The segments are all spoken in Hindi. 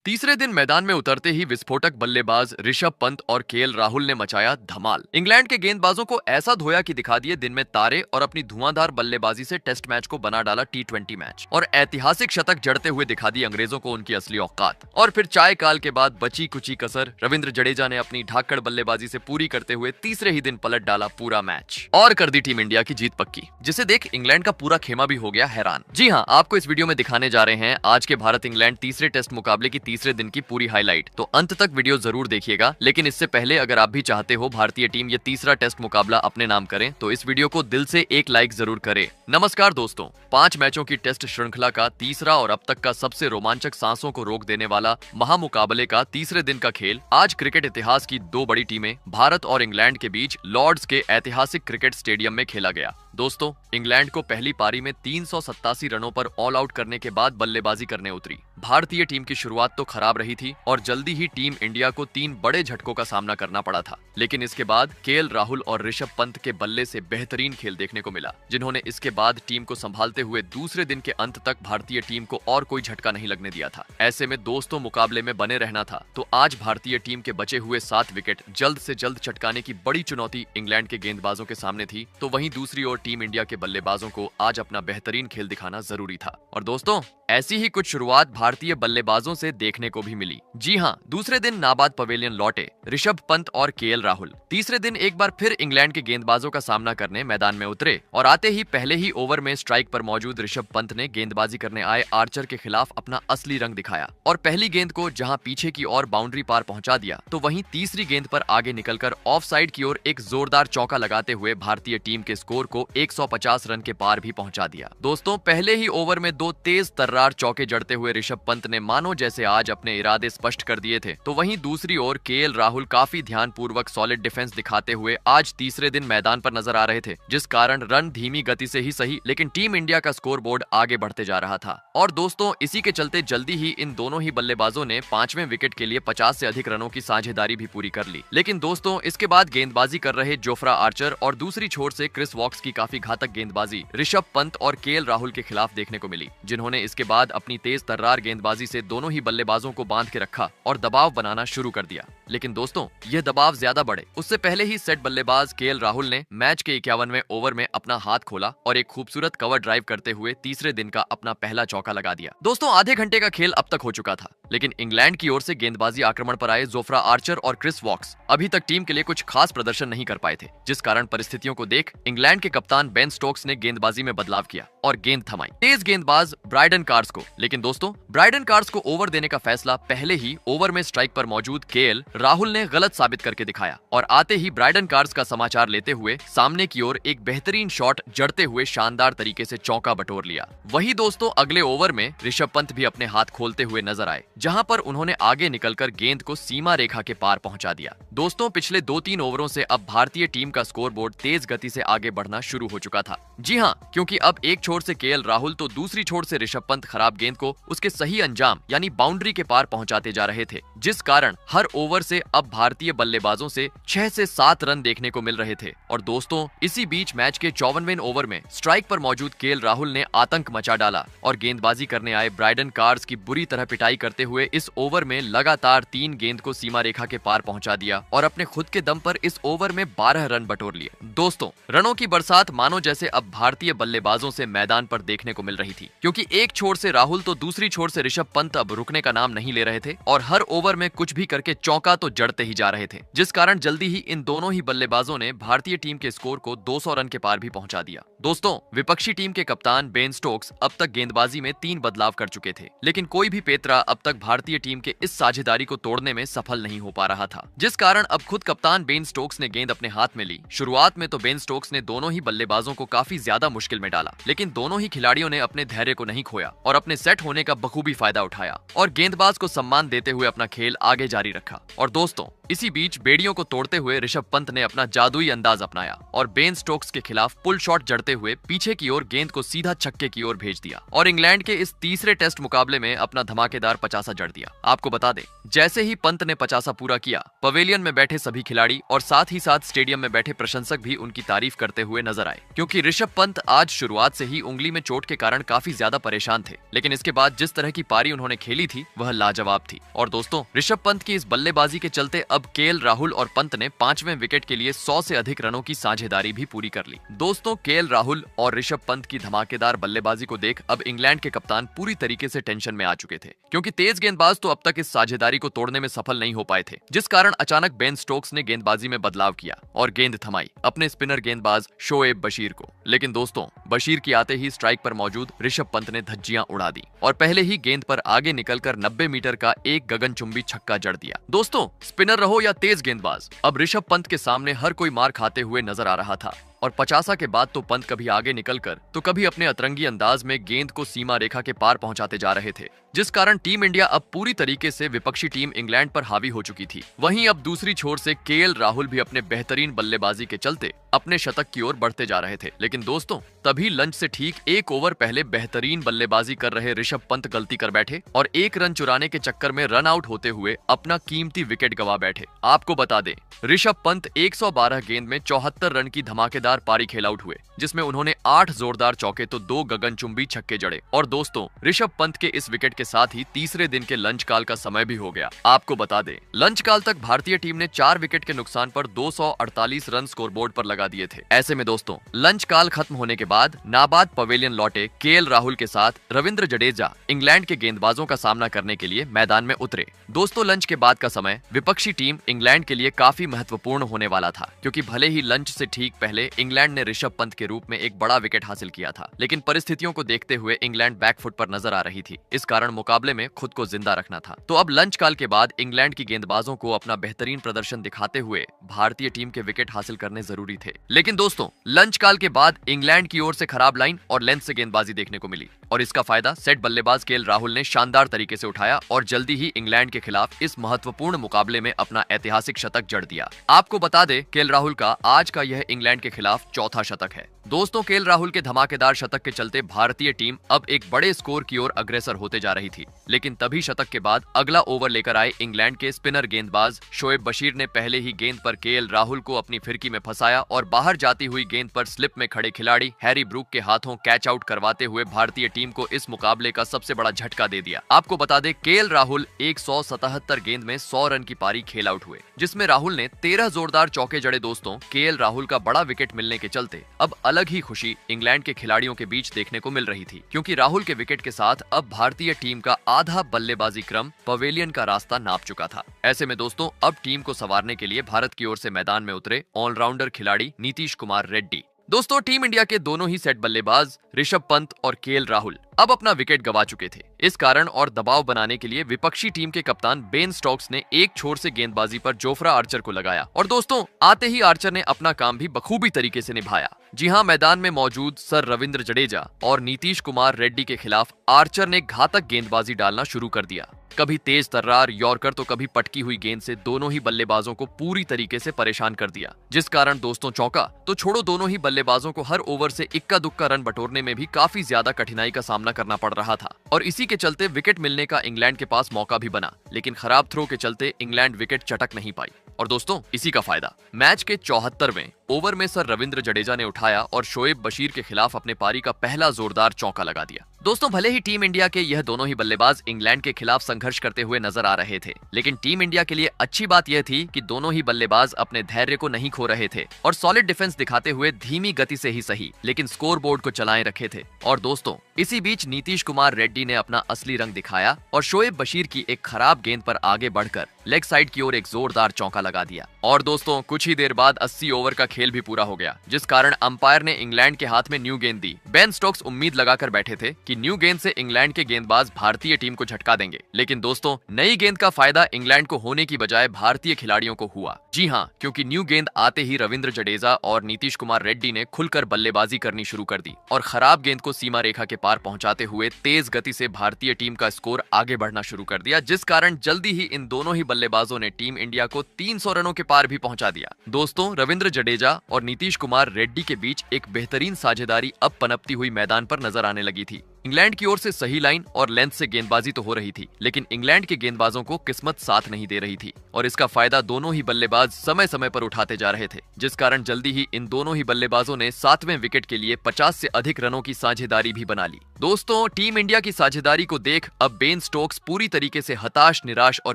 तीसरे दिन मैदान में उतरते ही विस्फोटक बल्लेबाज ऋषभ पंत और केएल राहुल ने मचाया धमाल। इंग्लैंड के गेंदबाजों को ऐसा धोया कि दिखा दिए दिन में तारे और अपनी धुआंधार बल्लेबाजी से टेस्ट मैच को बना डाला टी20 मैच और ऐतिहासिक शतक जड़ते हुए दिखा दी अंग्रेजों को उनकी असली औकात। और फिर चाय काल के बाद बची कुची कसर रविंद्र जडेजा ने अपनी ढाकड़ बल्लेबाजी से पूरी करते हुए तीसरे ही दिन पलट डाला पूरा मैच और कर दी टीम इंडिया की जीत पक्की, जिसे देख इंग्लैंड का पूरा खेमा भी हो गया हैरान। जी हाँ, आपको इस वीडियो में दिखाने जा रहे हैं आज के भारत इंग्लैंड तीसरे टेस्ट मुकाबले की तीसरे दिन की पूरी हाईलाइट, तो अंत तक वीडियो जरूर देखिएगा। लेकिन इससे पहले अगर आप भी चाहते हो भारतीय टीम ये तीसरा टेस्ट मुकाबला अपने नाम करे तो इस वीडियो को दिल से एक लाइक जरूर करे। नमस्कार दोस्तों, 5 मैचों की टेस्ट श्रृंखला का तीसरा और अब तक का सबसे रोमांचक सांसों को रोक देने वाला महामुकाबले का तीसरे दिन का खेल आज क्रिकेट इतिहास की 2 बड़ी टीमें भारत और इंग्लैंड के बीच लॉर्ड्स के ऐतिहासिक क्रिकेट स्टेडियम में खेला गया। दोस्तों, इंग्लैंड को पहली पारी में 387 रनों पर ऑल आउट करने के बाद बल्लेबाजी करने उतरी। भारतीय टीम की शुरुआत तो खराब रही थी और जल्दी ही टीम इंडिया को 3 बड़े झटकों का सामना करना पड़ा था, लेकिन इसके बाद केएल राहुल और ऋषभ पंत के बल्ले से बेहतरीन खेल देखने को मिला, जिन्होंने इसके बाद टीम को संभालते हुए दूसरे दिन के अंत तक भारतीय टीम को और कोई झटका नहीं लगने दिया था। ऐसे में दोस्तों मुकाबले में बने रहना था, तो आज भारतीय टीम के बचे हुए 7 विकेट जल्द से जल्द चटकाने की बड़ी चुनौती इंग्लैंड के गेंदबाजों के सामने थी। तो वहीं दूसरी ओर टीम इंडिया के बल्लेबाजों को आज अपना बेहतरीन खेल दिखाना जरूरी था। और दोस्तों, ऐसी ही कुछ शुरुआत भारतीय बल्लेबाजों से देखने को भी मिली। जी हां, दूसरे दिन नाबाद पवेलियन लौटे ऋषभ पंत और केएल राहुल। तीसरे दिन एक बार फिर इंग्लैंड के गेंदबाजों का सामना करने मैदान में उतरे और आते ही पहले ही ओवर में स्ट्राइक पर मौजूद ऋषभ पंत ने गेंदबाजी करने आए आर्चर के खिलाफ अपना असली रंग दिखाया और पहली गेंद को जहां पीछे की ओर बाउंड्री पार पहुंचा दिया, तो वहीं तीसरी गेंद पर आगे निकलकर ऑफ साइड की ओर एक जोरदार चौका लगाते हुए भारतीय टीम के स्कोर को 150 रन के पार भी पहुंचा दिया। दोस्तों, पहले ही ओवर में 2 तेज तर्रार चौके जड़ते हुए ऋषभ पंत ने मानो जैसे आज अपने इरादे स्पष्ट कर दिए थे, तो वहीं दूसरी ओर केएल राहुल काफी ध्यानपूर्वक सॉलिड डिफेंस दिखाते हुए आज तीसरे दिन मैदान पर नजर आ रहे थे, जिस कारण रन धीमी गति से ही सही लेकिन टीम इंडिया का स्कोर बोर्ड आगे बढ़ते जा रहा था। और दोस्तों, इसी के चलते जल्दी ही इन दोनों ही बल्लेबाजों ने 5वें विकेट के लिए 50 से अधिक रनों की साझेदारी भी पूरी कर ली। लेकिन दोस्तों, इसके बाद गेंदबाजी कर रहे जोफ्रा आर्चर और दूसरी छोर से क्रिस वॉक्स की काफी घातक गेंदबाजी ऋषभ पंत और केएल राहुल के खिलाफ देखने को मिली, जिन्होंने इसके बाद अपनी तेज तर्रार गेंदबाजी से दोनों ही बल्लेबाजों को बांध के रखा और दबाव बनाना शुरू कर दिया। लेकिन दोस्तों, यह दबाव ज्यादा बढ़े उससे पहले ही सेट बल्लेबाज केएल राहुल ने मैच के 51वें ओवर में अपना हाथ खोला और एक खूबसूरत कवर ड्राइव करते हुए तीसरे दिन का अपना पहला चौका लगा दिया। दोस्तों, आधे घंटे का खेल अब तक हो चुका था, लेकिन इंग्लैंड की ओर से गेंदबाजी आक्रमण पर आए जोफ्रा आर्चर और क्रिस वॉक्स अभी तक टीम के लिए कुछ खास प्रदर्शन नहीं कर पाए थे, जिस कारण परिस्थितियों को देख इंग्लैंड के कप्तान बेन स्टोक्स ने गेंदबाजी में बदलाव किया और गेंद थमाई तेज गेंदबाज ब्रायडन कार्स को। लेकिन दोस्तों, ब्रायडन कार्स को ओवर देने का फैसला पहले ही ओवर में स्ट्राइक पर मौजूद केएल राहुल ने गलत साबित करके दिखाया और आते ही ब्रायडन कार्स का समाचार लेते हुए सामने की ओर एक बेहतरीन शॉट जड़ते हुए शानदार तरीके से चौका बटोर लिया। वही दोस्तों, अगले ओवर में ऋषभ पंत भी अपने हाथ खोलते हुए नजर आए, जहां पर उन्होंने आगे निकलकर गेंद को सीमा रेखा के पार पहुंचा दिया। दोस्तों, पिछले 2-3 ओवरों से अब भारतीय टीम का स्कोरबोर्ड तेज गति से आगे बढ़ना शुरू हो चुका था। जी हां, क्योंकि अब एक छोर से केएल राहुल तो दूसरी छोर से ऋषभ पंत खराब गेंद को उसके सही अंजाम यानी बाउंड्री के पार पहुंचाते जा रहे थे, जिस कारण हर ओवर से अब भारतीय बल्लेबाजों से 6 से 7 रन देखने को मिल रहे थे। और दोस्तों, इसी बीच मैच के 54वें ओवर में स्ट्राइक पर मौजूद केएल राहुल ने आतंक मचा डाला और गेंदबाजी करने आए ब्रायडन कार्स की बुरी तरह पिटाई करते हुए इस ओवर में लगातार 3 गेंद को सीमा रेखा के पार पहुंचा दिया और अपने खुद के दम पर इस ओवर में 12 रन बटोर लिए। दोस्तों, रनों की बरसात मानो जैसे अब भारतीय बल्लेबाजों से मैदान पर देखने को मिल रही थी, क्योंकि एक छोर से राहुल तो दूसरी छोर से ऋषभ पंत अब रुकने का नाम नहीं ले रहे थे और हर ओवर में कुछ भी करके चौका तो जड़ते ही जा रहे थे, जिस कारण जल्दी ही इन दोनों ही बल्लेबाजों ने भारतीय टीम के स्कोर को 200 रन के पार भी पहुंचा दिया। दोस्तों, विपक्षी टीम के कप्तान बेन स्टोक्स अब तक गेंदबाजी में 3 बदलाव कर चुके थे, लेकिन कोई भी पेतरा अब तक भारतीय टीम के इस साझेदारी को तोड़ने में सफल नहीं हो पा रहा था, जिस कारण अब खुद कप्तान बेन स्टोक्स ने गेंद अपने हाथ में ली। शुरुआत में तो बेन स्टोक्स ने दोनों ही बल्लेबाजों को काफी ज्यादा मुश्किल में डाला, लेकिन दोनों ही खिलाड़ियों ने अपने धैर्य को नहीं खोया और अपने सेट होने का बखूबी फायदा उठाया और गेंदबाज को सम्मान देते हुए अपना खेल आगे जारी रखा। और दोस्तों, इसी बीच बेड़ियों को तोड़ते हुए ऋषभ पंत ने अपना जादुई अंदाज अपनाया और बेन स्टोक्स के खिलाफ पुल शॉट जड़ते हुए पीछे की ओर गेंद को सीधा छक्के की ओर भेज दिया और इंग्लैंड के इस तीसरे टेस्ट मुकाबले में अपना धमाकेदार 50 जड़ दिया। आपको बता दें, जैसे ही पंत ने 50 पूरा किया, पवेलियन में बैठे सभी खिलाड़ी और साथ ही साथ स्टेडियम में बैठे प्रशंसक भी उनकी तारीफ करते हुए नजर आए, क्योंकि ऋषभ पंत आज शुरुआत से ही उंगली में चोट के कारण काफी ज्यादा परेशान थे, लेकिन इसके बाद जिस तरह की पारी उन्होंने खेली थी वह लाजवाब थी। और दोस्तों, ऋषभ पंत की इस बल्लेबाजी के चलते अब केएल राहुल और पंत ने 5वें विकेट के लिए 100 से अधिक रनों की साझेदारी भी पूरी कर ली। दोस्तों, केएल राहुल और ऋषभ पंत की धमाकेदार बल्लेबाजी को देख अब इंग्लैंड के कप्तान पूरी तरीके से टेंशन में आ चुके थे, क्योंकि तेज गेंदबाज तो अब तक इस साझेदारी को तोड़ने में सफल नहीं हो पाए थे, जिस कारण अचानक बेन स्टोक्स ने गेंदबाजी में बदलाव किया और गेंद थमाई अपने स्पिनर गेंदबाज शोएब बशीर को। लेकिन दोस्तों, बशीर की आते ही स्ट्राइक पर मौजूद ऋषभ पंत ने धज्जियां उड़ा दी और पहले ही गेंद पर आगे निकलकर 90 मीटर का एक गगनचुंबी छक्का जड़ दिया। दोस्तों, स्पिनर रहो या तेज गेंदबाज, अब ऋषभ पंत के सामने हर कोई मार खाते हुए नजर आ रहा था और 50 के बाद तो पंत कभी आगे निकलकर तो कभी अपने अतरंगी अंदाज में गेंद को सीमा रेखा के पार पहुंचाते जा रहे थे, जिस कारण टीम इंडिया अब पूरी तरीके से विपक्षी टीम इंग्लैंड पर हावी हो चुकी थी। वहीं अब दूसरी छोर से केएल राहुल भी अपने बेहतरीन बल्लेबाजी के चलते अपने शतक की ओर बढ़ते जा रहे थे। लेकिन दोस्तों, तभी लंच से ठीक 1 ओवर पहले बेहतरीन बल्लेबाजी कर रहे ऋषभ पंत गलती कर बैठे और 1 रन चुराने के चक्कर में रन आउट होते हुए अपना कीमती विकेट गवा बैठे। आपको बता दें, ऋषभ पंत 112 गेंद में 74 रन की धमाकेदार पारी खेल आउट हुए, जिसमें उन्होंने 8 जोरदार चौके तो 2 गगनचुंबी छक्के जड़े। और दोस्तों, ऋषभ पंत के इस विकेट के साथ ही तीसरे दिन के लंच काल का समय भी हो गया। आपको बता दें, लंच काल तक भारतीय टीम ने 4 विकेट के नुकसान पर 248 रन स्कोरबोर्ड पर लगा दिए थे। ऐसे में दोस्तों, लंच काल खत्म होने के बाद नाबाद पवेलियन लौटे केएल राहुल के साथ रविंद्र जडेजा इंग्लैंड के गेंदबाजों का सामना करने के लिए मैदान में उतरे। दोस्तों, लंच के बाद का समय विपक्षी टीम इंग्लैंड के लिए काफी महत्वपूर्ण होने वाला था, क्योंकि भले ही लंच से ठीक पहले इंग्लैंड ने ऋषभ पंत के रूप में एक बड़ा विकेट हासिल किया था, लेकिन परिस्थितियों को देखते हुए इंग्लैंड बैकफुट पर नजर आ रही थी। इस कारण मुकाबले में खुद को जिंदा रखना था। तो अब लंच काल के बाद इंग्लैंड की गेंदबाजों को अपना बेहतरीन प्रदर्शन दिखाते हुए भारतीय टीम के विकेट हासिल करने जरूरी थे। लेकिन दोस्तों, लंच काल के बाद इंग्लैंड की ओर से खराब लाइन और लेंथ से गेंदबाजी देखने को मिली और इसका फायदा सेट बल्लेबाज केएल राहुल ने शानदार तरीके से उठाया और जल्दी ही इंग्लैंड के खिलाफ इस महत्वपूर्ण मुकाबले में अपना ऐतिहासिक शतक जड़ दिया। आपको बता दें, केएल राहुल का आज का यह इंग्लैंड के खिलाफ चौथा शतक है। दोस्तों, केएल राहुल के धमाकेदार शतक के चलते भारतीय टीम अब एक बड़े स्कोर की ओर अग्रसर होते जा रही थी, लेकिन तभी शतक के बाद अगला ओवर लेकर आए इंग्लैंड के स्पिनर गेंदबाज शोएब बशीर ने पहले ही गेंद पर केएल राहुल को अपनी फिरकी में फंसाया और बाहर जाती हुई गेंद पर स्लिप में खड़े खिलाड़ी हैरी ब्रूक के हाथों कैच आउट करवाते हुए भारतीय टीम को इस मुकाबले का सबसे बड़ा झटका दे दिया। आपको बता दें, केएल राहुल 177 गेंद में 100 रन की पारी खेल आउट हुए, जिसमें राहुल ने 13 जोरदार चौके जड़े। दोस्तों, केएल राहुल का बड़ा विकेट मिलने के चलते अब अलग ही खुशी इंग्लैंड के खिलाड़ियों के बीच देखने को मिल रही थी, क्योंकि राहुल के विकेट के साथ अब भारतीय टीम का आधा बल्लेबाजी क्रम पवेलियन का रास्ता नाप चुका था। ऐसे में दोस्तों, अब टीम को संवारने के लिए भारत की ओर से मैदान में उतरे ऑलराउंडर खिलाड़ी नीतीश कुमार रेड्डी। दोस्तों, टीम इंडिया के दोनों ही सेट बल्लेबाज ऋषभ पंत और केएल राहुल अब अपना विकेट गवा चुके थे। इस कारण और दबाव बनाने के लिए विपक्षी टीम के कप्तान बेन स्टोक्स ने एक छोर से गेंदबाजी पर जोफ्रा आर्चर को लगाया और दोस्तों, आते ही आर्चर ने अपना काम भी बखूबी तरीके से निभाया। जी हां, मैदान में मौजूद सर रविंद्र जडेजा और नीतीश कुमार रेड्डी के खिलाफ आर्चर ने घातक गेंदबाजी डालना शुरू कर दिया। कभी तेज तर्रार यॉर्कर तो कभी पटकी हुई गेंद से दोनों ही बल्लेबाजों को पूरी तरीके से परेशान कर दिया, जिस कारण दोस्तों, चौका तो छोड़ो, दोनों ही बल्लेबाजों को हर ओवर से इक्का दुक्का रन बटोरने में भी काफी ज्यादा कठिनाई का सामना करना पड़ रहा था और इसी के चलते विकेट मिलने का इंग्लैंड के पास मौका भी बना, लेकिन खराब थ्रो के चलते इंग्लैंड विकेट चटक नहीं पाई। और दोस्तों, इसी का फायदा मैच के 74वें ओवर में सर रविंद्र जडेजा ने उठाया और शोएब बशीर के खिलाफ अपने पारी का पहला जोरदार चौका लगा दिया। दोस्तों, भले ही टीम इंडिया के यह दोनों ही बल्लेबाज इंग्लैंड के खिलाफ संघर्ष करते हुए नजर आ रहे थे, लेकिन टीम इंडिया के लिए अच्छी बात यह थी कि दोनों ही बल्लेबाज अपने धैर्य को नहीं खो रहे थे और सॉलिड डिफेंस दिखाते हुए धीमी गति से ही सही, लेकिन स्कोर बोर्ड को चलाए रखे थे। और दोस्तों, इसी बीच नीतीश कुमार रेड्डी ने अपना असली रंग दिखाया और शोएब बशीर की एक खराब गेंद पर आगे बढ़कर लेग साइड की ओर एक जोरदार चौका लगा दिया। और दोस्तों, कुछ ही देर बाद 80 ओवर का खेल भी पूरा हो गया, जिस कारण अंपायर ने इंग्लैंड के हाथ में न्यू गेंद दी। बेन स्टोक्स उम्मीद लगाकर बैठे थे कि कि न्यू गेंद से इंग्लैंड के गेंदबाज भारतीय टीम को झटका देंगे, लेकिन दोस्तों नई गेंद का फायदा इंग्लैंड को होने की बजाय भारतीय खिलाड़ियों को हुआ। जी हाँ, क्योंकि न्यू गेंद आते ही रविंद्र जडेजा और नीतीश कुमार रेड्डी ने खुलकर बल्लेबाजी करनी शुरू कर दी और खराब गेंद को सीमा रेखा के पार पहुंचाते हुए तेज गति से भारतीय टीम का स्कोर आगे बढ़ना शुरू कर दिया, जिस कारण जल्दी ही इन दोनों ही बल्लेबाजों ने टीम इंडिया को 300 रनों के पार भी पहुंचा दिया। दोस्तों रविंद्र जडेजा और नीतीश कुमार रेड्डी के बीच एक बेहतरीन साझेदारी अब पनपती हुई मैदान पर नजर आने लगी थी। इंग्लैंड की ओर से सही लाइन और लेंथ से गेंदबाजी तो हो रही थी, लेकिन इंग्लैंड के गेंदबाजों को किस्मत साथ नहीं दे रही थी और इसका फायदा दोनों ही बल्लेबाज समय समय पर उठाते जा रहे थे, जिस कारण जल्दी ही इन दोनों ही बल्लेबाजों ने 7वें विकेट के लिए 50 से अधिक रनों की साझेदारी भी बना ली। दोस्तों टीम इंडिया की साझेदारी को देख अब बेन स्टोक्स पूरी तरीके से हताश, निराश और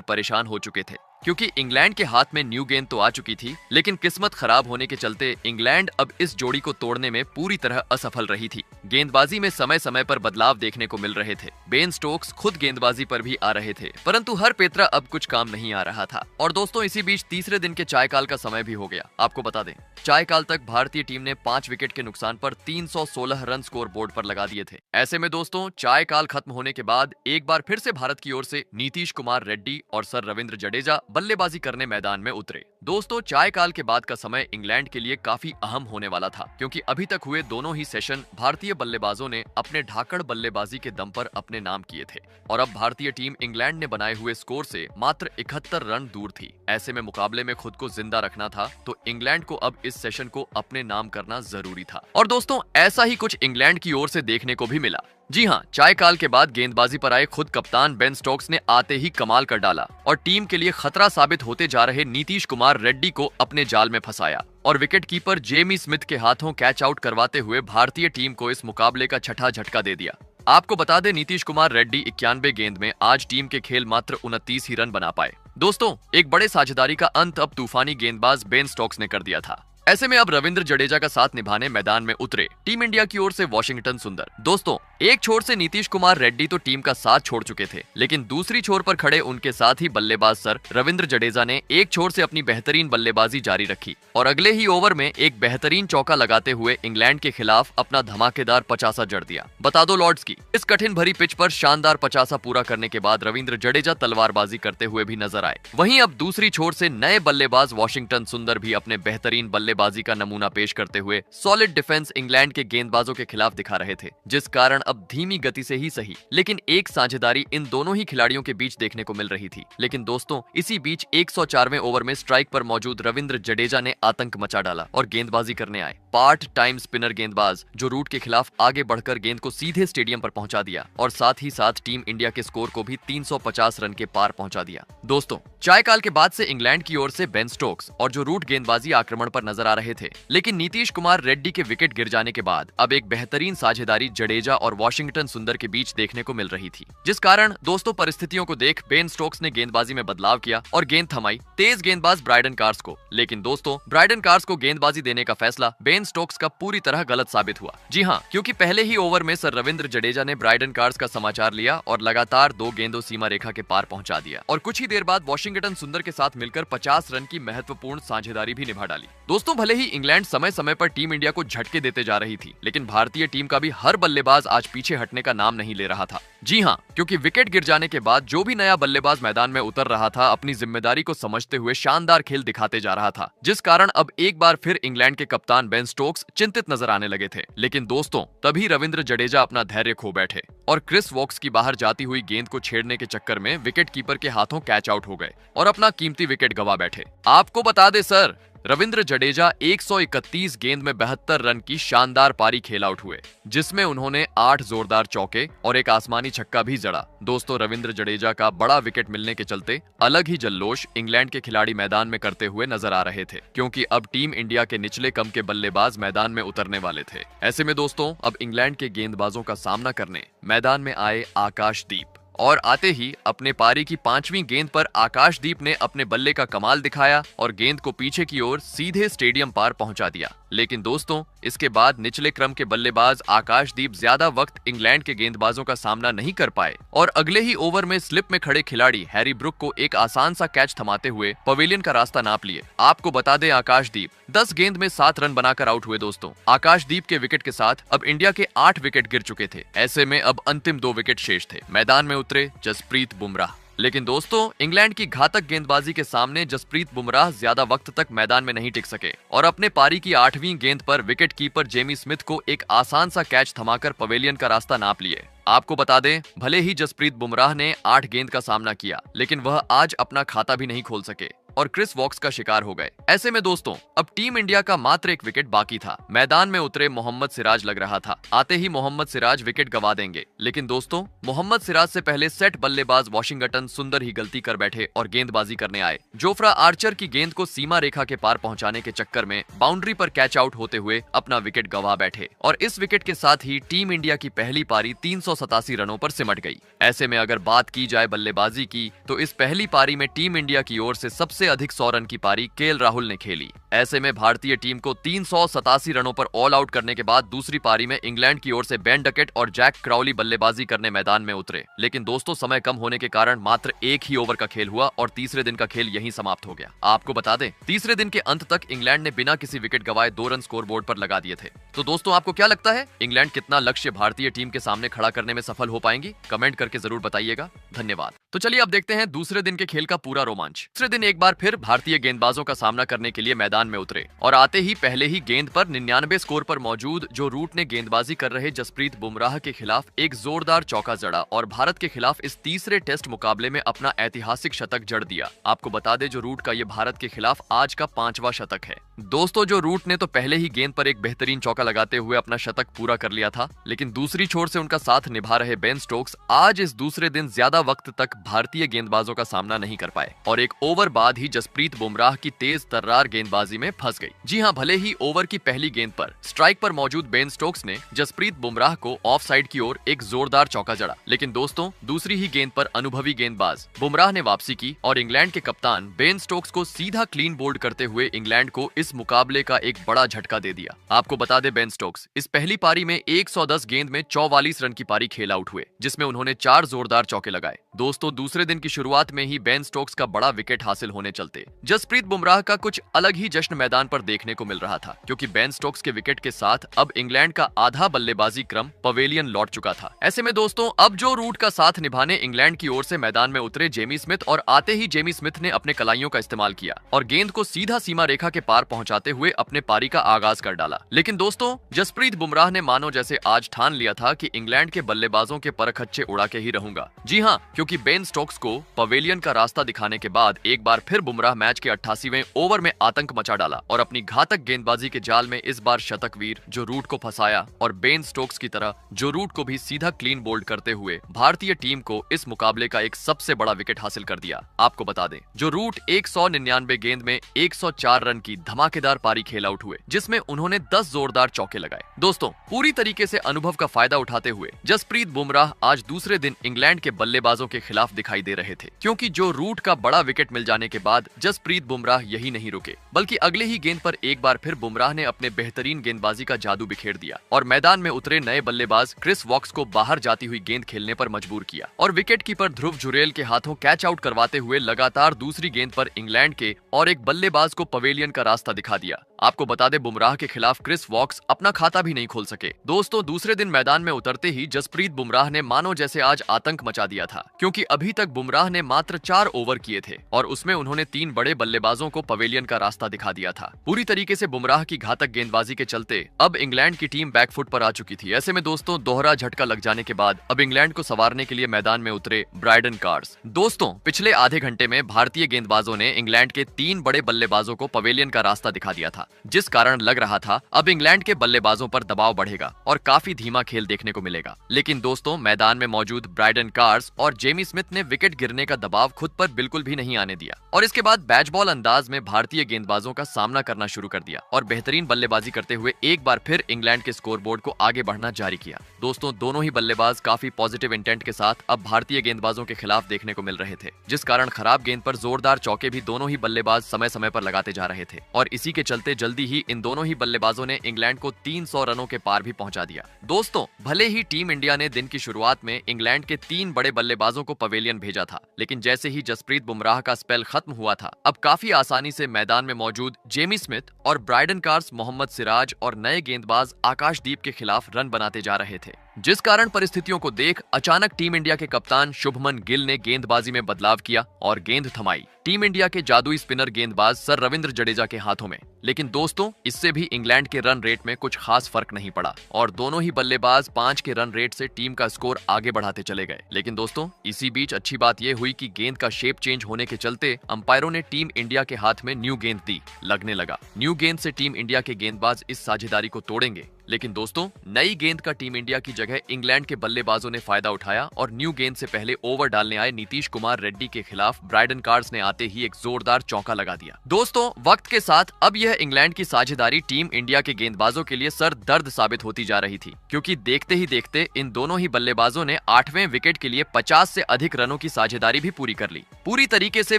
परेशान हो चुके थे, क्योंकि इंग्लैंड के हाथ में न्यू गेंद तो आ चुकी थी, लेकिन किस्मत खराब होने के चलते इंग्लैंड अब इस जोड़ी को तोड़ने में पूरी तरह असफल रही थी। गेंदबाजी में समय समय पर बदलाव देखने को मिल रहे थे। बेन स्टोक्स खुद गेंदबाजी पर भी आ रहे थे, परंतु हर पेत्रा अब कुछ काम नहीं आ रहा था। और दोस्तों इसी बीच तीसरे दिन के चायकाल का समय भी हो गया। आपको बता दें, चायकाल तक भारतीय टीम ने 5 विकेट के नुकसान पर 316 रन स्कोर बोर्ड पर लगा दिए थे। ऐसे में दोस्तों चायकाल खत्म होने के बाद एक बार फिर से भारत की ओर से नीतीश कुमार रेड्डी और सर रविंद्र जडेजा बल्लेबाजी करने मैदान में उतरे। दोस्तों चायकाल के बाद का समय इंग्लैंड के लिए काफी अहम होने वाला था, क्योंकि अभी तक हुए दोनों ही सेशन भारतीय बल्लेबाजों ने अपने ढाकड़ बल्लेबाजी के दम पर अपने नाम किए थे और अब भारतीय टीम इंग्लैंड ने बनाए हुए स्कोर से मात्र 71 रन दूर थी। ऐसे में मुकाबले में खुद को जिंदा रखना था, तो इंग्लैंड को अब इस सेशन को अपने नाम करना जरूरी था। और दोस्तों ऐसा ही कुछ इंग्लैंड की ओर से देखने को भी मिला। जी हाँ, चायकाल के बाद गेंदबाजी पर आए खुद कप्तान बेन स्टोक्स ने आते ही कमाल कर डाला और टीम के लिए खतरा साबित होते जा रहे नीतीश कुमार रेड्डी को अपने जाल में फंसाया और विकेट कीपर जेमी स्मिथ के हाथों कैच आउट करवाते हुए भारतीय टीम को इस मुकाबले का छठा झटका दे दिया। आपको बता दें, नीतीश कुमार रेड्डी 91 गेंद में आज टीम के खेल मात्र 29 ही रन बना पाए। दोस्तों एक बड़े साझेदारी का अंत अब तूफानी गेंदबाज बेन स्टोक्स ने कर दिया था। ऐसे में अब रविंद्र जडेजा का साथ निभाने मैदान में उतरे टीम इंडिया की ओर से वाशिंगटन सुंदर। दोस्तों एक छोर से नीतीश कुमार रेड्डी तो टीम का साथ छोड़ चुके थे, लेकिन दूसरी छोर पर खड़े उनके साथ ही बल्लेबाज सर रविंद्र जडेजा ने एक छोर से अपनी बेहतरीन बल्लेबाजी जारी रखी और अगले ही ओवर में एक बेहतरीन चौका लगाते हुए इंग्लैंड के खिलाफ अपना धमाकेदार 50 जड़ दिया। बता दो लॉर्ड्स की इस कठिन भरी पिच पर शानदार 50 पूरा करने के बाद रविंद्र जडेजा तलवारबाजी करते हुए भी नजर आए। वहीं अब दूसरी छोर से नए बल्लेबाज वाशिंगटन सुंदर भी अपने बेहतरीन बल्लेबाजी का नमूना पेश करते हुए सॉलिड डिफेंस इंग्लैंड के गेंदबाजों के खिलाफ दिखा रहे थे, जिस कारण अब धीमी गति से ही सही लेकिन एक साझेदारी इन दोनों ही खिलाड़ियों के बीच देखने को मिल रही थी। लेकिन दोस्तों इसी बीच 104वें ओवर में स्ट्राइक पर मौजूद रविंद्र जडेजा ने आतंक मचा डाला और गेंदबाजी करने आए पार्ट टाइम स्पिनर गेंदबाज जो रूट के खिलाफ आगे बढ़कर गेंद को सीधे स्टेडियम पर पहुंचा दिया और साथ ही साथ टीम इंडिया के स्कोर को भी 350 रन के पार पहुंचा दिया। दोस्तों चायकाल के बाद से इंग्लैंड की ओर से बेन स्टोक्स और जो रूट गेंदबाजी आक्रमण पर नजर आ रहे थे, लेकिन नीतीश कुमार रेड्डी के विकेट गिर जाने के बाद अब एक बेहतरीन साझेदारी जडेजा और वाशिंगटन सुंदर के बीच देखने को मिल रही थी, जिस कारण दोस्तों परिस्थितियों को देख बेन स्टोक्स ने गेंदबाजी में बदलाव किया और गेंद थमाई तेज गेंदबाज ब्राइडन कार्स को। लेकिन दोस्तों ब्राइडन कार्स को गेंदबाजी देने का फैसला बेन स्टोक्स का पूरी तरह गलत साबित हुआ। जी हाँ, क्योंकि पहले ही ओवर में सर रविंद्र जडेजा ने ब्राइडन कार्स का समाचार लिया और लगातार 2 गेंदों सीमा रेखा के पार पहुंचा दिया और कुछ ही देर बाद वाशिंगटन सुंदर के साथ मिलकर 50 रन की महत्वपूर्ण साझेदारी भी निभा डाली। दोस्तों भले ही इंग्लैंड समय समय पर टीम इंडिया को झटके देते जा रही थी, लेकिन भारतीय टीम का भी हर बल्लेबाज आज पीछे हटने का नाम नहीं ले रहा था। जी हाँ, क्योंकि विकेट गिर जाने के बाद जो भी नया बल्लेबाज मैदान में उतर रहा था अपनी जिम्मेदारी को समझते हुए शानदार खेल दिखाते जा रहा था, जिस कारण अब एक बार फिर इंग्लैंड के कप्तान बेन स्टोक्स चिंतित नजर आने लगे थे। लेकिन दोस्तों तभी रविंद्र जडेजा अपना धैर्य खो बैठे और क्रिस वॉक्स की बाहर जाती हुई गेंद को छेड़ने के चक्कर में विकेट कीपर के हाथों कैच आउट हो गए और अपना कीमती विकेट गवा बैठे। आपको बता दे सर, रविंद्र जडेजा 131 गेंद में 72 रन की शानदार पारी खेल आउट हुए, जिसमें उन्होंने 8 जोरदार चौके और एक आसमानी छक्का भी जड़ा। दोस्तों रविंद्र जडेजा का बड़ा विकेट मिलने के चलते अलग ही जल्लोष इंग्लैंड के खिलाड़ी मैदान में करते हुए नजर आ रहे थे, क्योंकि अब टीम इंडिया के निचले कम के बल्लेबाज मैदान में उतरने वाले थे। ऐसे में दोस्तों अब इंग्लैंड के गेंदबाजों का सामना करने मैदान में आए आकाशदीप और आते ही अपने पारी की 5वीं गेंद पर आकाशदीप ने अपने बल्ले का कमाल दिखाया और गेंद को पीछे की ओर सीधे स्टेडियम पार पहुंचा दिया। लेकिन दोस्तों, इसके बाद निचले क्रम के बल्लेबाज आकाशदीप ज्यादा वक्त इंग्लैंड के गेंदबाजों का सामना नहीं कर पाए और अगले ही ओवर में स्लिप में खड़े खिलाड़ी हैरी ब्रुक को एक आसान सा कैच थमाते हुए पवेलियन का रास्ता नाप लिए। आपको बता दें, आकाशदीप 10 गेंद में 7 रन बनाकर आउट हुए। दोस्तों, आकाशदीप के विकेट के साथ अब इंडिया के 8 विकेट गिर चुके थे। ऐसे में अब अंतिम 2 विकेट शेष थे। मैदान में उतरे जसप्रीत बुमराह। लेकिन दोस्तों, इंग्लैंड की घातक गेंदबाजी के सामने जसप्रीत बुमराह ज्यादा वक्त तक मैदान में नहीं टिक सके और अपने पारी की 8वीं गेंद पर विकेट कीपर जेमी स्मिथ को एक आसान सा कैच थमाकर पवेलियन का रास्ता नाप लिए। आपको बता दें, भले ही जसप्रीत बुमराह ने 8 गेंद का सामना किया, लेकिन वह आज अपना खाता भी नहीं खोल सके और क्रिस वॉक्स का शिकार हो गए। ऐसे में दोस्तों, अब टीम इंडिया का मात्र एक विकेट बाकी था। मैदान में उतरे मोहम्मद सिराज लग रहा था आते ही मोहम्मद सिराज विकेट गवा देंगे। लेकिन दोस्तों, मोहम्मद सिराज से पहले सेट बल्लेबाज वॉशिंगटन सुंदर ही गलती कर बैठे और गेंदबाजी करने आए। जोफ्रा आर्चर की गेंद को सीमा रेखा के पार पहुंचाने के चक्कर में बाउंड्री पर कैच आउट होते हुए अपना विकेट गवा बैठे और इस विकेट के साथ ही टीम इंडिया की पहली पारी 387 रनों पर सिमट गई। ऐसे में अगर बात की जाए बल्लेबाजी की, तो इस पहली पारी में टीम इंडिया की ओर से सबसे अधिक 100 रन की पारी केएल राहुल ने खेली। ऐसे में भारतीय टीम को 387 रनों पर ऑल आउट करने के बाद दूसरी पारी में इंग्लैंड की ओर से बेन डकेट और जैक क्राउली बल्लेबाजी करने मैदान में उतरे। लेकिन दोस्तों, समय कम होने के कारण मात्र एक ही ओवर का खेल हुआ और तीसरे दिन का खेल यहीं समाप्त हो गया। आपको बता दें, तीसरे दिन के अंत तक इंग्लैंड ने बिना किसी विकेट गवाए 2 रन स्कोर बोर्ड पर लगा दिए थे। तो दोस्तों, आपको क्या लगता है, इंग्लैंड कितना लक्ष्य भारतीय टीम के सामने खड़ा करने में सफल हो पाएंगी? कमेंट करके जरूर बताइएगा। धन्यवाद। तो चलिए अब देखते हैं दूसरे दिन के खेल का पूरा रोमांच। दूसरे दिन एक बार फिर भारतीय गेंदबाजों का सामना करने के लिए मैदान में उतरे और आते ही पहले ही गेंद पर 99 स्कोर पर मौजूद जो रूट ने गेंदबाजी कर रहे जसप्रीत बुमराह के खिलाफ एक जोरदार चौका जड़ा और भारत के खिलाफ इस तीसरे टेस्ट मुकाबले में अपना ऐतिहासिक शतक जड़ दिया। आपको बता दें, जो रूट का ये भारत के खिलाफ आज का 5वां शतक है। दोस्तों, जो रूट ने तो पहले ही गेंद पर एक बेहतरीन चौका लगाते हुए अपना शतक पूरा कर लिया था, लेकिन दूसरी छोर से उनका साथ निभा रहे बेन स्टोक्स आज इस दूसरे दिन ज्यादा वक्त तक भारतीय गेंदबाजों का सामना नहीं कर पाए और एक ओवर बाद ही जसप्रीत बुमराह की तेज तर्रार गेंदबाजी में फंस गई। जी हां, भले ही ओवर की पहली गेंद पर स्ट्राइक पर मौजूद बेन स्टोक्स ने जसप्रीत बुमराह को ऑफ साइड की ओर एक जोरदार चौका जड़ा, लेकिन दोस्तों, दूसरी ही गेंद पर अनुभवी गेंदबाज बुमराह ने वापसी की और इंग्लैंड के कप्तान बेन स्टोक्स को सीधा क्लीन बोल्ड करते हुए इंग्लैंड को इस मुकाबले का एक बड़ा झटका दे दिया। आपको बता दें, बेन स्टोक्स इस पहली पारी में 110 गेंद में 44 रन की पारी खेल आउट हुए, जिसमें उन्होंने 4 जोरदार चौके लगाए। दोस्तों, दूसरे दिन की शुरुआत में ही बेन स्टोक्स का बड़ा विकेट हासिल होने चलते जसप्रीत बुमराह का कुछ अलग ही जश्न मैदान पर देखने को मिल रहा था, क्योंकि बेन स्टोक्स के विकेट के साथ अब इंग्लैंड का आधा बल्लेबाजी क्रम पवेलियन लौट चुका था। ऐसे में दोस्तों, अब जो रूट का साथ निभाने इंग्लैंड की ओर से मैदान में उतरे जेमी स्मिथ और आते ही जेमी स्मिथ ने अपने कलाइयों का इस्तेमाल किया और गेंद को सीधा सीमा रेखा के पार पहुंचाते हुए अपने पारी का आगाज कर डाला। लेकिन दोस्तों, जसप्रीत बुमराह ने मानो जैसे आज ठान लिया था कि इंग्लैंड के बल्लेबाजों के परखच्चे उड़ा के ही रहूंगा। जी हां, क्योंकि बेन स्टोक्स को पवेलियन का रास्ता दिखाने के बाद एक बार फिर बुमराह मैच के 88वें ओवर में आतंक मचा डाला और अपनी घातक गेंदबाजी के जाल में इस बार शतकवीर जो रूट को फंसाया और बेन स्टोक्स की तरह जो रूट को भी सीधा क्लीन बोल्ड करते हुए भारतीय टीम को इस मुकाबले का एक सबसे बड़ा विकेट हासिल कर दिया। आपको बता दें, जो रूट 199 गेंद में 104 रन की धमाकेदार पारी खेल आउट हुए, जिसमें उन्होंने 10 जोरदार चौके लगाए। दोस्तों, पूरी तरीके से अनुभव का फायदा उठाते हुए जसप्रीत बुमराह आज दूसरे दिन इंग्लैंड के बल्लेबाजों के खिलाफ दिखाई दे रहे थे, क्योंकि जो रूट का बड़ा विकेट मिल जाने के बाद जसप्रीत बुमराह यही नहीं रुके, बल्कि अगले ही गेंद पर एक बार फिर बुमराह ने अपने बेहतरीन गेंदबाजी का जादू बिखेर दिया और मैदान में उतरे नए बल्लेबाज क्रिस वॉक्स को बाहर जाती हुई गेंद खेलने पर मजबूर किया और विकेट कीपर ध्रुव जुरेल के हाथों कैच आउट करवाते हुए लगातार दूसरी गेंद पर इंग्लैंड के और एक बल्लेबाज को पवेलियन का रास्ता दिखा दिया। आपको बता दें, बुमराह के खिलाफ क्रिस वॉक्स अपना खाता भी नहीं खोल सके। दोस्तों, दूसरे दिन मैदान में उतरते ही जसप्रीत बुमराह ने मानो जैसे आज आतंक मचा दिया था, क्योंकि अभी तक बुमराह ने मात्र 4 ओवर किए थे और उसमें उन्होंने 3 बड़े बल्लेबाजों को पवेलियन का रास्ता दिखा दिया था। पूरी तरीके से बुमराह की घातक गेंदबाजी के चलते अब इंग्लैंड की टीम बैकफुट पर आ चुकी थी। ऐसे में दोस्तों, दोहरा झटका लग जाने के बाद अब इंग्लैंड को संवारने के लिए मैदान में उतरे ब्रायडन कार्स। दोस्तों, पिछले आधे घंटे में भारतीय गेंदबाजों ने इंग्लैंड के 3 बड़े बल्लेबाजों को पवेलियन का रास्ता दिखा दिया था। जिस कारण लग रहा था अब इंग्लैंड के बल्लेबाजों पर दबाव बढ़ेगा और काफी धीमा खेल देखने को मिलेगा। लेकिन दोस्तों, मैदान में मौजूद ब्रायडन कार्स और जेमी स्मिथ ने विकेट गिरने का दबाव खुद पर बिल्कुल भी नहीं आने दिया और इसके बाद बैच बॉल अंदाज में भारतीय गेंदबाजों का सामना करना शुरू कर दिया और बेहतरीन बल्लेबाजी करते हुए एक बार फिर इंग्लैंड के स्कोरबोर्ड को आगे बढ़ना जारी किया। दोस्तों, दोनों ही बल्लेबाज काफी पॉजिटिव इंटेंट के साथ अब भारतीय गेंदबाजों के खिलाफ देखने को मिल रहे थे, जिस कारण खराब गेंद पर जोरदार चौके भी दोनों ही बल्लेबाज समय समय पर लगाते जा रहे थे और इसी के चलते जल्दी ही इन दोनों ही बल्लेबाजों ने इंग्लैंड को 300 रनों के पार भी पहुंचा दिया। दोस्तों, भले ही टीम इंडिया ने दिन की शुरुआत में इंग्लैंड के 3 बड़े बल्लेबाजों को पवेलियन भेजा था, लेकिन जैसे ही जसप्रीत बुमराह का स्पेल खत्म हुआ था, अब काफी आसानी से मैदान में मौजूद जेमी स्मिथ और ब्रायडन कार्स, मोहम्मद सिराज और नए गेंदबाज आकाशदीप के खिलाफ रन बनाते जा रहे थे, जिस कारण परिस्थितियों को देख अचानक टीम इंडिया के कप्तान शुभमन गिल ने गेंदबाजी में बदलाव किया और गेंद थमाई टीम इंडिया के जादुई स्पिनर गेंदबाज सर रविंद्र जडेजा के हाथों में। लेकिन दोस्तों, इससे भी इंग्लैंड के रन रेट में कुछ खास फर्क नहीं पड़ा और दोनों ही बल्लेबाज 5 के रन रेट से टीम का स्कोर आगे बढ़ाते चले गए। लेकिन दोस्तों, इसी बीच अच्छी बात यह हुई कि गेंद का शेप चेंज होने के चलते अंपायरों ने टीम इंडिया के हाथ में न्यू गेंद दी। लगने लगा न्यू गेंद से टीम इंडिया के गेंदबाज इस साझेदारी को तोड़ेंगे, लेकिन दोस्तों, नई गेंद का टीम इंडिया की जगह इंग्लैंड के बल्लेबाजों ने फायदा उठाया और न्यू गेंद से पहले ओवर डालने आए नीतीश कुमार रेड्डी के खिलाफ ब्रायडन कार्स ने आते ही एक जोरदार चौका लगा दिया। दोस्तों, वक्त के साथ अब यह इंग्लैंड की साझेदारी टीम इंडिया के गेंदबाजों के लिए सर दर्द साबित होती जा रही थी, क्योंकि देखते ही देखते इन दोनों ही बल्लेबाजों ने 8वें विकेट के लिए 50 से अधिक रनों की साझेदारी भी पूरी कर ली। पूरी तरीके से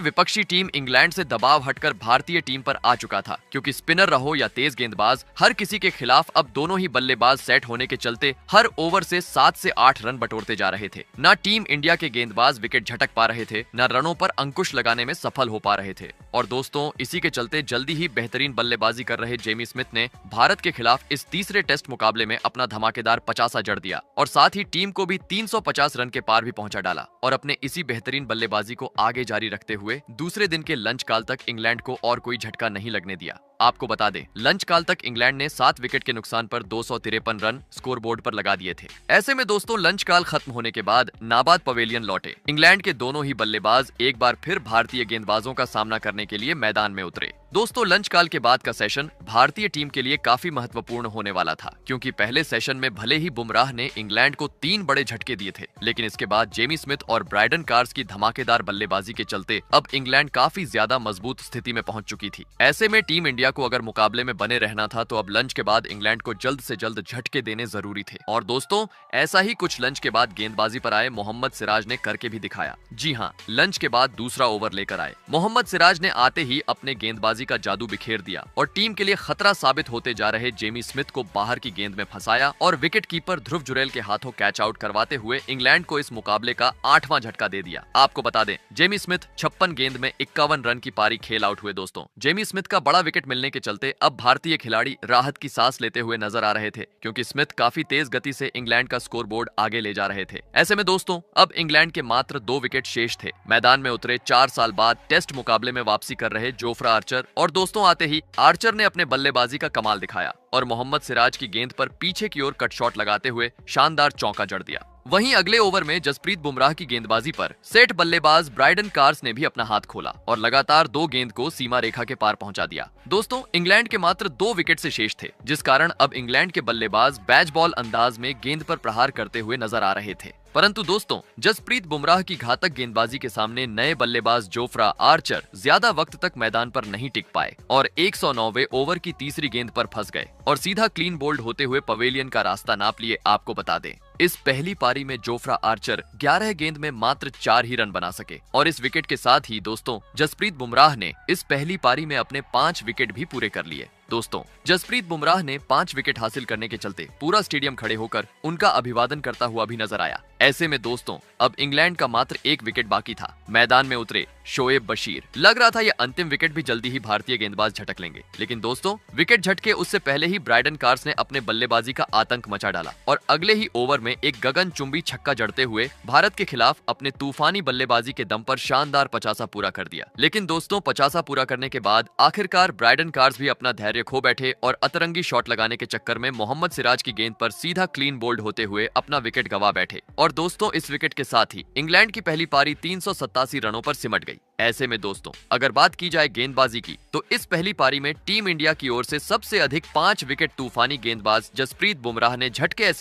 विपक्षी टीम इंग्लैंड से दबाव हटकर भारतीय टीम पर आ चुका था, क्योंकि स्पिनर रहो या तेज गेंदबाज, हर किसी के खिलाफ अब दोनों ही बल्लेबाज सेट होने के चलते हर ओवर से 7 से 8 रन बटोरते जा रहे थे। न टीम इंडिया के गेंदबाज विकेट झटक पा रहे थे, न रनों पर अंकुश लगाने में सफल हो पा रहे थे। और दोस्तों, इसी के चलते जल्दी ही बेहतरीन बल्लेबाजी कर रहे जेमी स्मिथ ने भारत के खिलाफ इस तीसरे टेस्ट मुकाबले में अपना धमाकेदार 50 जड़ दिया और साथ ही टीम को भी 350 रन के पार भी पहुंचा डाला और अपने इसी बेहतरीन बल्लेबाजी को आगे जारी रखते हुए दूसरे दिन के लंच काल तक इंग्लैंड को और कोई झटका नहीं लगने दिया। आपको बता दें, लंच काल तक इंग्लैंड ने 7 विकेट के नुकसान पर 253 रन स्कोरबोर्ड पर लगा दिए थे। ऐसे में दोस्तों, लंच काल खत्म होने के बाद नाबाद पवेलियन लौटे इंग्लैंड के दोनों ही बल्लेबाज एक बार फिर भारतीय गेंदबाजों का सामना करने के लिए मैदान में उतरे। दोस्तों, लंच काल के बाद का सेशन भारतीय टीम के लिए काफी महत्वपूर्ण होने वाला था, क्योंकि पहले सेशन में भले ही बुमराह ने इंग्लैंड को 3 बड़े झटके दिए थे, लेकिन इसके बाद जेमी स्मिथ और ब्रायडन कार्स की धमाकेदार बल्लेबाजी के चलते अब इंग्लैंड काफी ज्यादा मजबूत स्थिति में पहुंच चुकी थी। ऐसे में टीम इंडिया को अगर मुकाबले में बने रहना था तो अब लंच के बाद इंग्लैंड को जल्द से जल्द झटके देने जरूरी थे। और दोस्तों, ऐसा ही कुछ लंच के बाद गेंदबाजी पर आए मोहम्मद सिराज ने करके भी दिखाया। जी हाँ, लंच के बाद दूसरा ओवर लेकर आए मोहम्मद सिराज ने आते ही अपने गेंदबाजी का जादू बिखेर दिया और टीम के लिए खतरा साबित होते जा रहे जेमी स्मिथ को बाहर की गेंद में फंसाया और विकेट कीपर ध्रुव जुरैल के हाथों कैच आउट करवाते हुए इंग्लैंड को इस मुकाबले का 8वां झटका दे दिया। आपको बता दें, जेमी स्मिथ 56 गेंद में 51 रन की पारी खेल आउट हुए। दोस्तों, जेमी स्मिथ का बड़ा विकेट मिलने के चलते अब भारतीय खिलाड़ी राहत की सांस लेते हुए नजर आ रहे थे, क्योंकि स्मिथ काफी तेज गति से इंग्लैंड का स्कोरबोर्ड आगे ले जा रहे थे। ऐसे में दोस्तों, अब इंग्लैंड के मात्र 2 विकेट शेष थे। मैदान में उतरे 4 साल बाद टेस्ट मुकाबले में वापसी कर रहे जोफ्रा आर्चर और दोस्तों, आते ही आर्चर ने अपने बल्लेबाजी का कमाल दिखाया और मोहम्मद सिराज की गेंद पर पीछे की ओर कट शॉट लगाते हुए शानदार चौका जड़ दिया। वहीं अगले ओवर में जसप्रीत बुमराह की गेंदबाजी पर सेट बल्लेबाज ब्रायडन कार्स ने भी अपना हाथ खोला और लगातार 2 गेंद को सीमा रेखा के पार पहुंचा दिया। दोस्तों, इंग्लैंड के मात्र 2 विकेट से शेष थे, जिस कारण अब इंग्लैंड के बल्लेबाज बैच बॉल अंदाज में गेंद पर प्रहार करते हुए नजर आ रहे थे। परंतु दोस्तों, जसप्रीत बुमराह की घातक गेंदबाजी के सामने नए बल्लेबाज जोफ्रा आर्चर ज्यादा वक्त तक मैदान पर नहीं टिक पाए और 109वें ओवर की तीसरी गेंद पर फंस गए और सीधा क्लीन बोल्ड होते हुए पवेलियन का रास्ता नाप लिए। आपको बता दें, इस पहली पारी में जोफ्रा आर्चर 11 गेंद में मात्र 4 ही रन बना सके और इस विकेट के साथ ही दोस्तों, जसप्रीत बुमराह ने इस पहली पारी में अपने 5 विकेट भी पूरे कर लिए। दोस्तों, जसप्रीत बुमराह ने 5 विकेट हासिल करने के चलते पूरा स्टेडियम खड़े होकर उनका अभिवादन करता हुआ भी नजर आया। ऐसे में दोस्तों, अब इंग्लैंड का मात्र 1 विकेट बाकी था। मैदान में उतरे शोएब बशीर। लग रहा था ये अंतिम विकेट भी जल्दी ही भारतीय गेंदबाज झटक लेंगे, लेकिन दोस्तों, विकेट झटके उससे पहले ही ब्रायडन कार्स ने अपने बल्लेबाजी का आतंक मचा डाला और अगले ही ओवर में एक गगनचुंबी छक्का जड़ते हुए भारत के खिलाफ अपने तूफानी बल्लेबाजी के दम पर शानदार 50 पूरा कर दिया। लेकिन दोस्तों, 50 पूरा करने के बाद आखिरकार ब्रायडन कार्स भी अपना धैर्य खो बैठे और अतरंगी शॉट लगाने के चक्कर में मोहम्मद सिराज की गेंद पर सीधा क्लीन बोल्ड होते हुए अपना विकेट गंवा बैठे और दोस्तों, इस विकेट के साथ ही इंग्लैंड की पहली पारी 387 रनों पर सिमट गई। ऐसे में दोस्तों, अगर बात की जाए गेंदबाजी की, तो इस पहली पारी में टीम इंडिया की ओर से सबसे अधिक 5 विकेट तूफानी गेंदबाज जसप्रीत बुमराह ने झटके ऐसे